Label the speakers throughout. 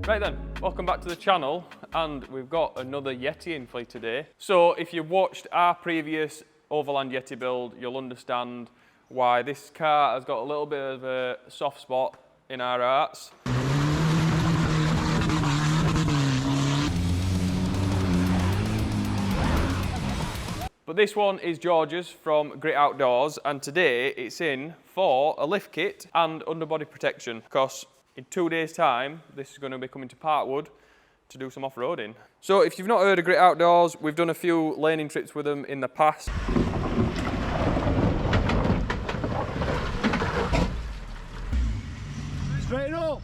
Speaker 1: Right then, welcome back to the channel, and we've got another Yeti in for you today. So if you've watched our previous Overland Yeti build, you'll understand why this car has got a little bit of a soft spot in our hearts. But this one is George's from Great Outdoors, and today it's in for a lift kit and underbody protection, because in 2 days' time, this is going to be coming to Parkwood to do some off-roading. So if you've not heard of Great Outdoors, we've done a few laning trips with them in the past.
Speaker 2: Straight up!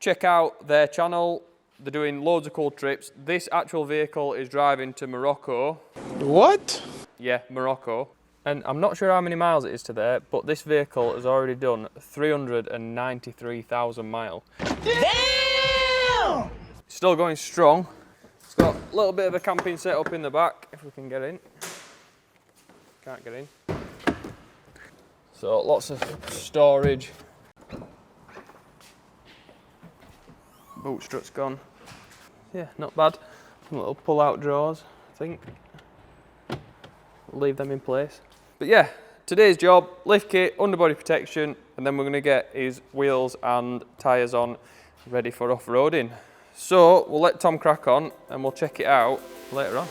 Speaker 1: Check out their channel. They're doing loads of cool trips. This actual vehicle is driving to Morocco.
Speaker 2: What?
Speaker 1: Yeah, Morocco. And I'm not sure how many miles it is to there, but this vehicle has already done 393,000 miles.
Speaker 2: Damn!
Speaker 1: Still going strong. It's got a little bit of a camping setup in the back, if we can get in. Can't get in. So lots of storage. Boot strut's gone. Yeah, not bad. Some little pull-out drawers, I think. Leave them in place. But yeah, today's job, lift kit, underbody protection, and then we're going to get his wheels and tyres on, ready for off-roading. So we'll let Tom crack on and we'll check it out later on.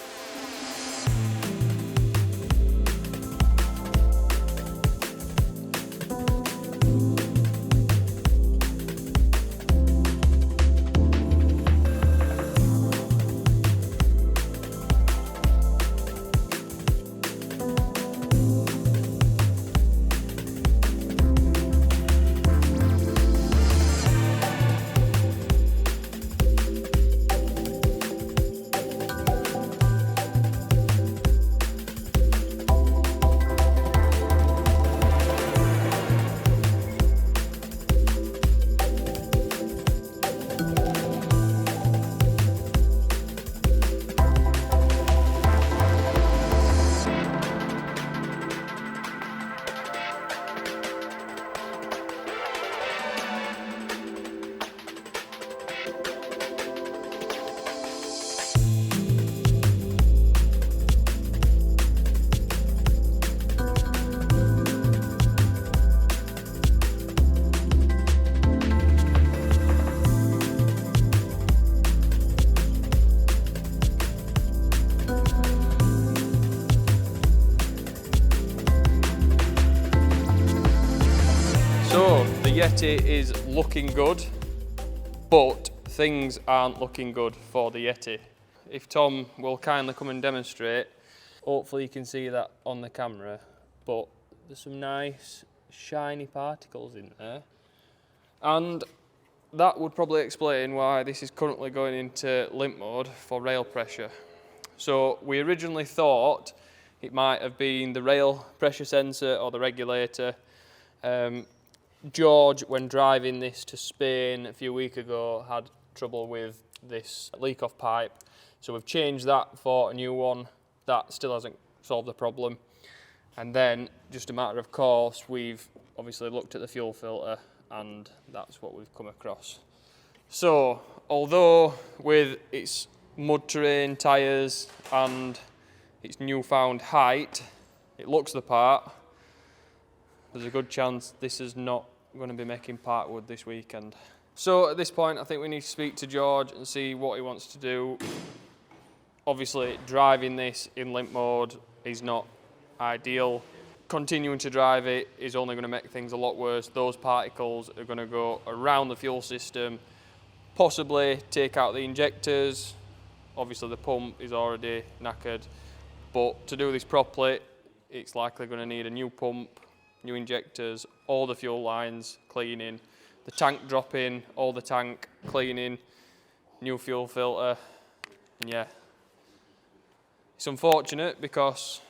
Speaker 1: So the Yeti is looking good, but things aren't looking good for the Yeti. If Tom will kindly come and demonstrate, hopefully you can see that on the camera, but there's some nice shiny particles in there. And that would probably explain why this is currently going into limp mode for rail pressure. So we originally thought it might have been the rail pressure sensor or the regulator. George, when driving this to Spain a few weeks ago, had trouble with this leak-off pipe. So we've changed that for a new one. That still hasn't solved the problem. And then, just a matter of course, we've obviously looked at the fuel filter, and that's what we've come across. So, although with its mud terrain tyres and its newfound height, it looks the part, there's a good chance this is not going to be making Parkwood this weekend. So at this point, I think we need to speak to George and see what he wants to do. Obviously, driving this in limp mode is not ideal. Continuing to drive it is only going to make things a lot worse. Those particles are going to go around the fuel system, possibly take out the injectors. Obviously, the pump is already knackered. But to do this properly, it's likely going to need a new pump, new injectors, all the fuel lines cleaning, the tank dropping, all the tank cleaning, new fuel filter, and yeah. It's unfortunate because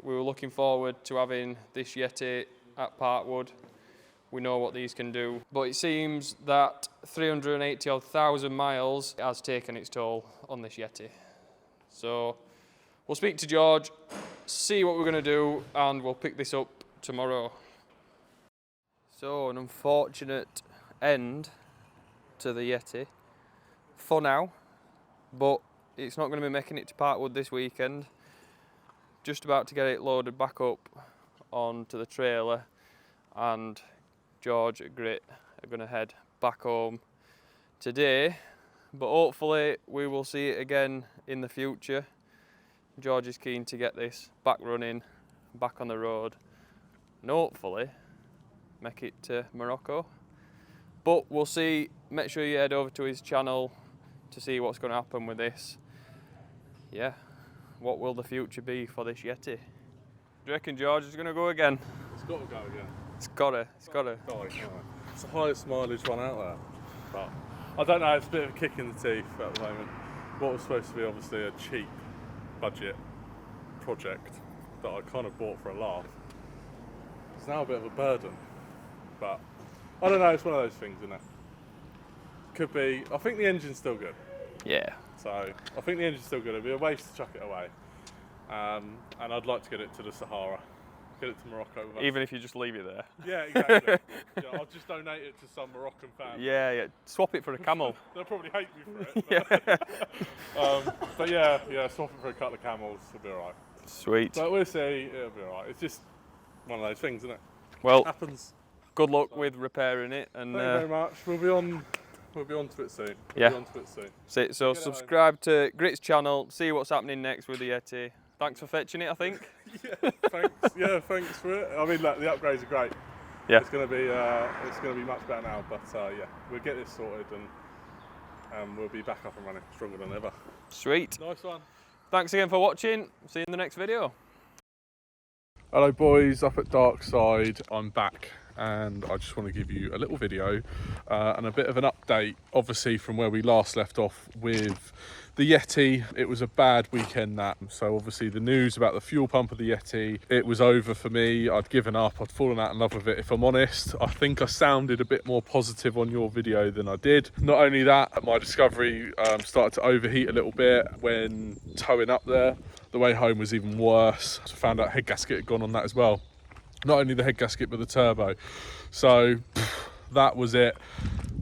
Speaker 1: we were looking forward to having this Yeti at Parkwood. We know what these can do, but it seems that 380,000 miles has taken its toll on this Yeti. So we'll speak to George, see what we're going to do, and we'll pick this up tomorrow. So an unfortunate end to the Yeti for now, but it's not going to be making it to Parkwood this weekend. Just about to get it loaded back up onto the trailer, and George at Grit are going to head back home today, but hopefully we will see it again in the future. George is keen to get this back running, back on the road, and hopefully make it to Morocco. But we'll see. Make sure you head over to his channel to see what's going to happen with this. Yeah, what will the future be for this Yeti? Do you reckon George is going to go again?
Speaker 3: It's got to go again.
Speaker 1: It's got to.
Speaker 3: It's the highest mileage one out there. But I don't know, it's a bit of a kick in the teeth at the moment. What was supposed to be obviously a cheap budget project that I kind of bought for a laugh, it's now a bit of a burden. But I don't know, it's one of those things, isn't it? Could be. I think the engine's still good.
Speaker 1: Yeah.
Speaker 3: So I think the engine's still good. It'd be a waste to chuck it away. And I'd like to get it to the Sahara. Get it to Morocco with us.
Speaker 1: Even if you just leave it there.
Speaker 3: Yeah, exactly. Yeah, I'll just donate it to some Moroccan family.
Speaker 1: Yeah. Swap it for a camel.
Speaker 3: They'll probably hate me for it. But yeah, swap it for a couple of camels. It'll be alright.
Speaker 1: Sweet.
Speaker 3: But we'll see. It'll be alright. It's just one of those things, isn't it?
Speaker 1: Well,
Speaker 3: Happens.
Speaker 1: good luck with repairing it. And
Speaker 3: Thank you very much. We'll be on to it soon.
Speaker 1: Yeah.
Speaker 3: Be on to it soon.
Speaker 1: So subscribe to Grit's channel. See what's happening next with the Yeti. Thanks for fetching it, I think.
Speaker 3: Yeah, thanks. Yeah, thanks for it. I mean, look, the upgrades are great.
Speaker 1: Yeah.
Speaker 3: It's going to be much better now. But yeah, we'll get this sorted and we'll be back up and running stronger than ever.
Speaker 1: Sweet.
Speaker 3: Nice one.
Speaker 1: Thanks again for watching. See you in the next video.
Speaker 3: Hello boys, up at Darkside. I'm back and I just want to give you a little video and a bit of an update, obviously from where we last left off with the Yeti. It was a bad weekend that, so obviously the news about the fuel pump of the Yeti, it was over for me. I'd given up, I'd fallen out in love with it, if I'm honest. I think I sounded a bit more positive on your video than I did. Not only that, my Discovery started to overheat a little bit when towing up there. The way home was even worse. I found out head gasket had gone on that as well. Not only the head gasket, but the turbo. So that was it.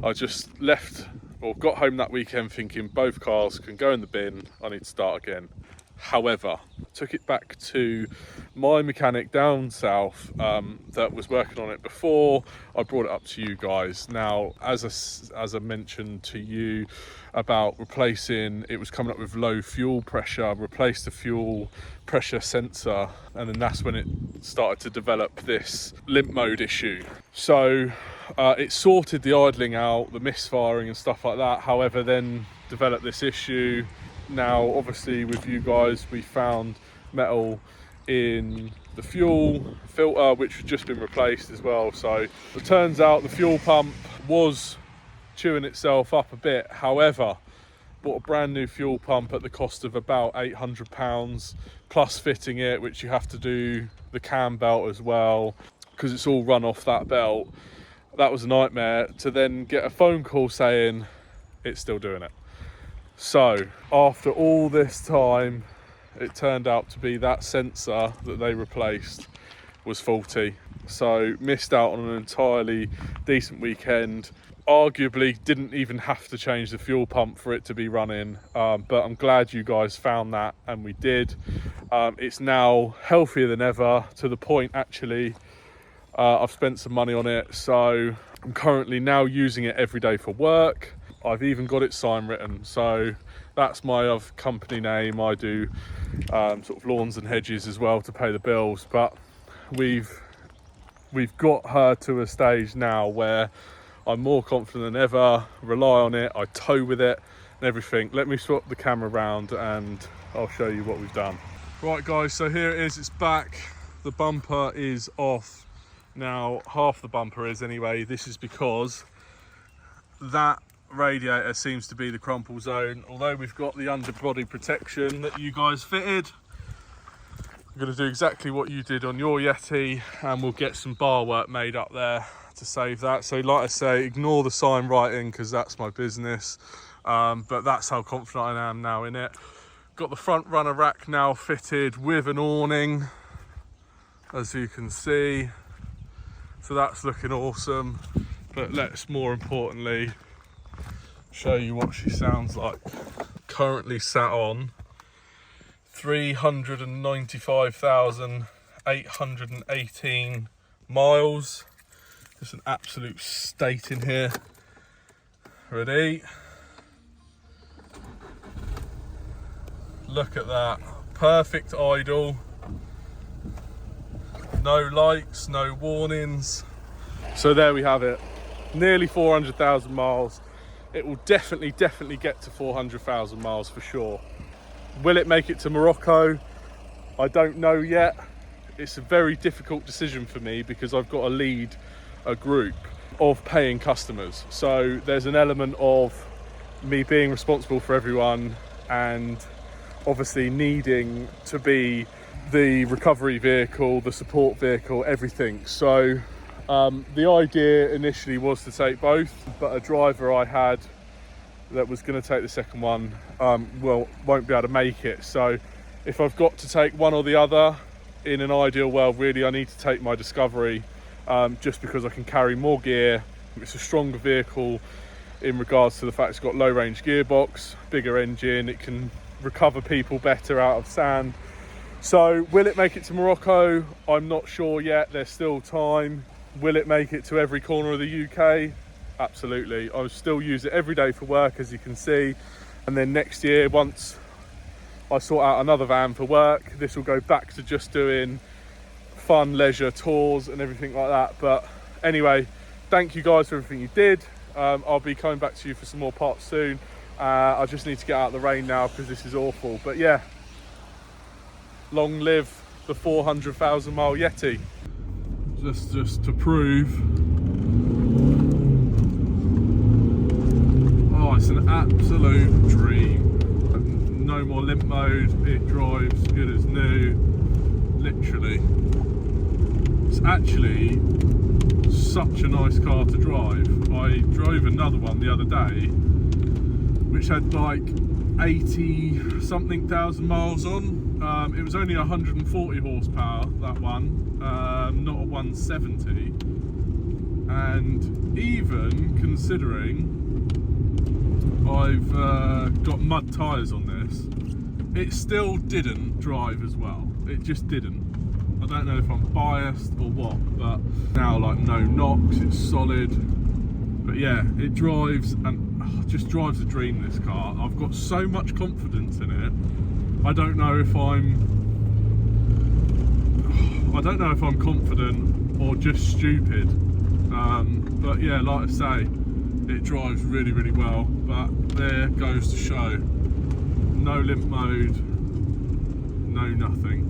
Speaker 3: I just left, or got home that weekend thinking both cars can go in the bin. I need to start again. However, I took it back to my mechanic down south that was working on it before. I brought it up to you guys. Now, as I mentioned to you about replacing, it was coming up with low fuel pressure. I replaced the fuel pressure sensor, and then that's when it started to develop this limp mode issue. So it sorted the idling out, the misfiring and stuff like that. However, then developed this issue. Now, obviously, with you guys, we found metal in the fuel filter, which had just been replaced as well. So it turns out the fuel pump was chewing itself up a bit. However, bought a brand new fuel pump at the cost of about £800 plus fitting it, which you have to do the cam belt as well because it's all run off that belt. That was a nightmare to then get a phone call saying it's still doing it. So after all this time, it turned out to be that sensor that they replaced was faulty. So missed out on an entirely decent weekend. Arguably didn't even have to change the fuel pump for it to be running, but I'm glad you guys found that, and we did. It's now healthier than ever, to the point actually I've spent some money on it, so I'm currently now using it every day for work. I've even got it sign written, so that's my company name. I do sort of lawns and hedges as well to pay the bills, but we've got her to a stage now where I'm more confident than ever, rely on it, I tow with it and everything. Let me swap the camera around and I'll show you what we've done. Right guys, so here it is, it's back. The bumper is off. Now, half the bumper is anyway. This is because that radiator seems to be the crumple zone. Although we've got the underbody protection that you guys fitted, I'm going to do exactly what you did on your Yeti, and we'll get some bar work made up there to save that. So like I say, ignore the sign writing because that's my business, but that's how confident I am now in it. Got the front runner rack now fitted with an awning. as you can see. So that's looking awesome, but let's more importantly show you what she sounds like. Currently sat on 395,818 miles. Just an absolute state in here. Ready? Look at that. Perfect idle. No lights, no warnings. So there we have it. Nearly 400,000 miles. It will definitely get to 400,000 miles for sure. Will it make it to Morocco? I don't know yet. It's a very difficult decision for me because I've got to lead a group of paying customers. So there's an element of me being responsible for everyone and obviously needing to be the recovery vehicle, the support vehicle, everything. So the idea initially was to take both, but a driver I had that was going to take the second one won't be able to make it. So if I've got to take one or the other, in an ideal world really I need to take my Discovery, just because I can carry more gear. It's a stronger vehicle in regards to the fact it's got low range gearbox, bigger engine, it can recover people better out of sand. So will it make it to Morocco? I'm not sure yet, there's still time. Will it make it to every corner of the UK? Absolutely. I'll still use it every day for work, as you can see. And then next year, once I sort out another van for work, this will go back to just doing fun leisure tours and everything like that. But anyway, thank you guys for everything you did. I'll be coming back to you for some more parts soon. I just need to get out of the rain now because this is awful. But yeah, long live the 400,000 mile Yeti. Just to prove, oh, it's an absolute dream. No more limp mode, it drives good as new, literally. It's actually such a nice car to drive. I drove another one the other day which had like 80 something thousand miles on. It was only 140 horsepower, that one, not a 170. And even considering I've got mud tyres on this, it still didn't drive as well. It just didn't. I don't know if I'm biased or what, but now like no knocks, it's solid. But yeah, it drives and just drives a dream, this car. I've got so much confidence in it. I don't know if I'm confident or just stupid. But yeah, like I say, it drives really, really well. But there goes to show, no limp mode, no nothing.